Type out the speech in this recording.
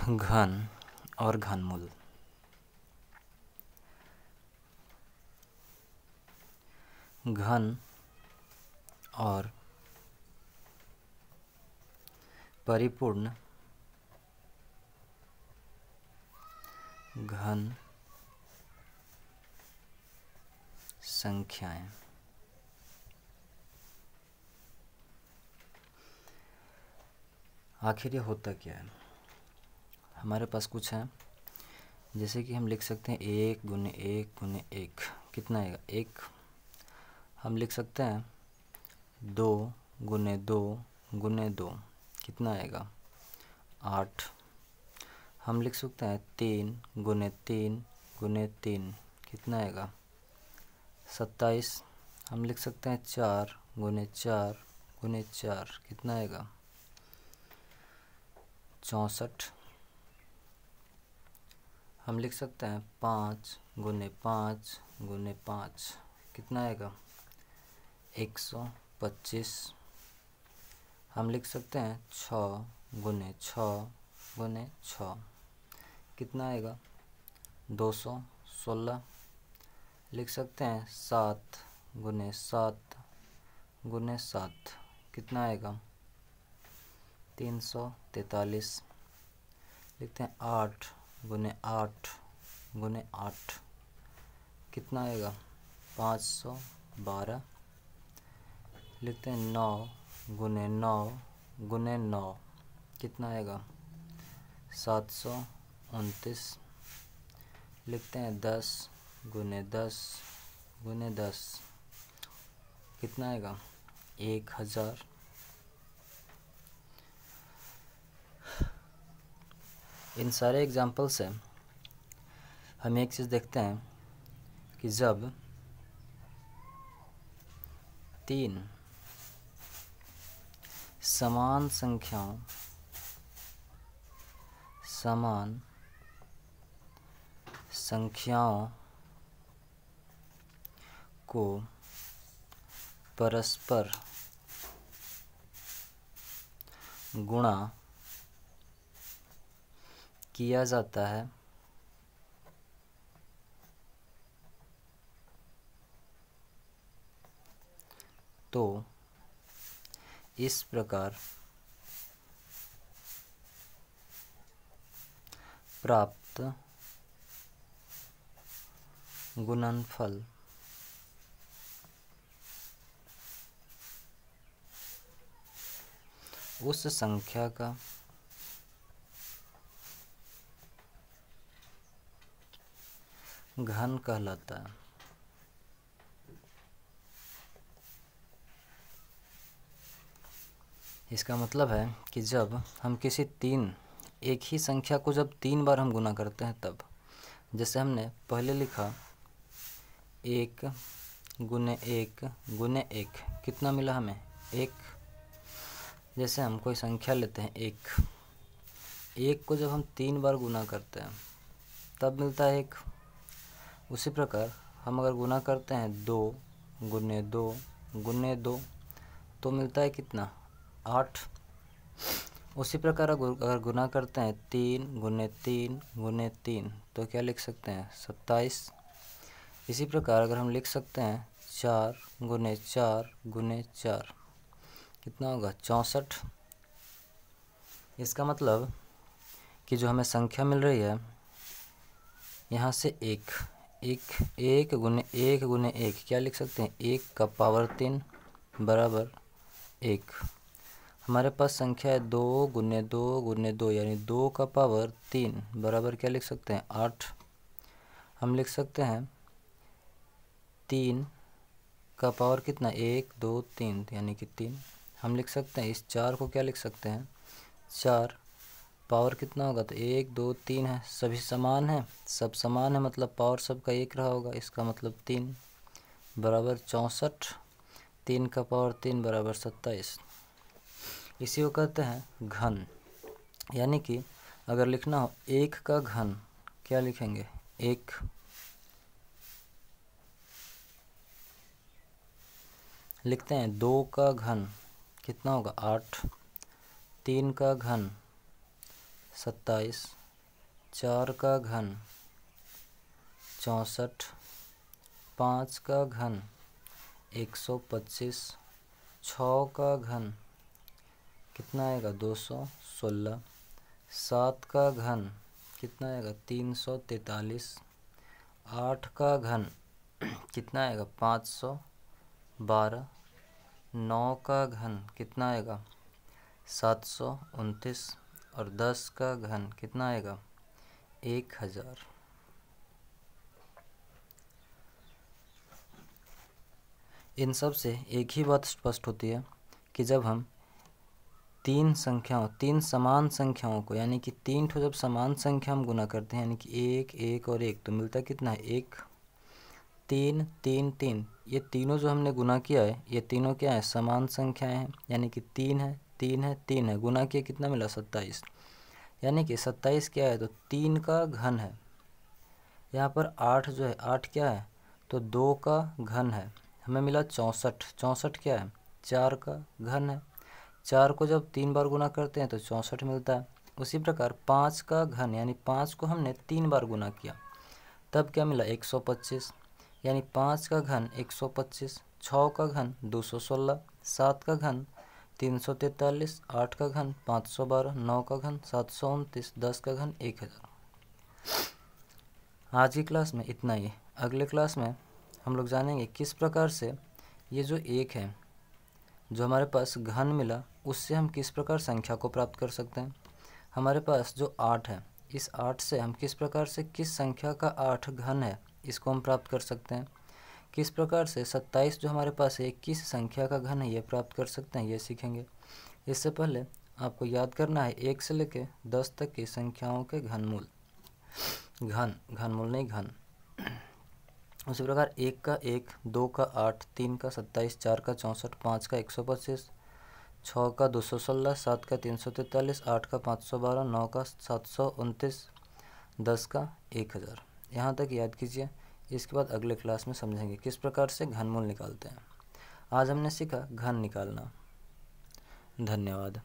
घन और घनमूल। घन और परिपूर्ण घन संख्याएं। आखिर ये होता क्या है? हमारे पास कुछ है, जैसे कि हम लिख सकते हैं 1 गुने 1 गुने 1 कितना आएगा 1। हम लिख सकते हैं 2 गुने 2 गुने 2 कितना आएगा 8। हम लिख सकते हैं 3 गुने 3 गुने 3 कितना आएगा 27। हम लिख सकते हैं 4 गुने 4 गुने 4 कितना आएगा 64। हम लिख सकते हैं 5 गुने 5 गुने 5 कितना आएगा 125। हम लिख सकते हैं 6 गुने 6 गुने 6 कितना आएगा 216। लिख सकते हैं 7 गुने 7 गुने 7 कितना आएगा 343। लिखते हैं 8 गुने 8 गुने 8 कितना आएगा 512। लिखते हैं 9 गुने 9 गुने 9 कितना आएगा 729। लिखते हैं 10 गुने 10 गुने 10 कितना आएगा 1000। इन सारे एग्जाम्पल से हम एक चीज़ देखते हैं कि जब 3 समान संख्याओं को परस्पर गुणा किया जाता है तो इस प्रकार प्राप्त गुणनफल उस संख्या का घन कहलाता है। इसका मतलब है कि जब हम किसी एक ही संख्या को जब 3 बार हम गुना करते हैं तब, जैसे हमने पहले लिखा 1 गुने 1 गुने 1 कितना मिला हमें 1। जैसे हम कोई संख्या लेते हैं 1 को जब हम 3 बार गुना करते हैं तब मिलता है 1। उसी प्रकार हम अगर गुना करते हैं 2 गुने 2 गुने 2 तो मिलता है कितना 8। उसी प्रकार अगर गुना करते हैं 3 गुने 3 गुने 3 तो क्या लिख सकते हैं 27। इसी प्रकार अगर हम लिख सकते हैं 4 गुने 4 गुने 4 कितना होगा 64। इसका मतलब कि जो हमें संख्या मिल रही है यहाँ से एक गुने 1 क्या लिख सकते हैं 1 का पावर 3 बराबर 1। हमारे पास संख्या है 2 गुने 2 गुने 2 यानी 2 का पावर 3 बराबर क्या लिख सकते हैं 8। हम लिख सकते हैं 3 का पावर कितना 1 2 3 यानी कि 3। हम लिख सकते हैं इस 4 को क्या लिख सकते हैं 4 पावर कितना होगा तो 1 2 3 है, सभी समान है, सब समान है मतलब पावर सबका 1 रहा होगा, इसका मतलब 3 बराबर 64। 3 का पावर 3 बराबर 27। इसी को कहते हैं घन। यानी कि अगर लिखना हो 1 का घन क्या लिखेंगे 1। लिखते हैं 2 का घन कितना होगा 8। 3 का घन 27, 4 का घन 64, 5 का घन 125, 6 का घन कितना आएगा 216, 7 का घन कितना आएगा 343, 8 का घन कितना आएगा 512, 9 का घन कितना आएगा 729 और 10 का घन कितना आएगा 1000। इन सब से एक ही बात स्पष्ट होती है कि जब हम तीन समान संख्याओं को, यानी कि 3 ठो जब समान संख्या हम गुना करते हैं, यानी कि 1, 1 और 1, तो मिलता कितना है 1, 3, 3, 3। ये तीनों जो हमने गुना किया है, ये तीनों क्या है समान संख्याएं हैं, यानी कि 3 है, 3 है, 3 है, गुना किया कितना मिला 27, यानी कि 27 क्या है तो 3 का घन है। यहाँ पर 8 जो है 8 क्या है तो 2 का घन है। हमें मिला 64, 64 क्या है 4 का घन है। 4 को जब 3 बार गुना करते हैं तो 64 मिलता है। उसी प्रकार 5 का घन, यानी 5 को हमने 3 बार गुना किया तब क्या मिला 125, यानी 5 का घन 125, 6 का घन 216, 7 का घन 343, 8 का घन 512, 9 का घन 729, 10 का घन 1000। आज की क्लास में इतना ही। अगले क्लास में हम लोग जानेंगे किस प्रकार से ये जो 1 है जो हमारे पास घन मिला उससे हम किस प्रकार संख्या को प्राप्त कर सकते हैं। हमारे पास जो 8 है, इस 8 से हम किस प्रकार से किस संख्या का 8 घन है इसको हम प्राप्त कर सकते हैं। किस प्रकार से 27 जो हमारे पास है किस संख्या का घन है ये प्राप्त कर सकते हैं, ये सीखेंगे। इससे पहले आपको याद करना है 1 से लेकर 10 तक की संख्याओं के घनमूल, घनमूल नहीं घन। उसी प्रकार 1 का 1, 2 का 8, 3 का 27, 4 का 64, 5 का 125, 6 का 216, 7 का 343, 8 का 512, 9 का 729, 10 का 1000। यहाँ तक याद कीजिए। इसके बाद अगले क्लास में समझेंगे किस प्रकार से घनमूल निकालते हैं। आज हमने सीखा घन निकालना। धन्यवाद।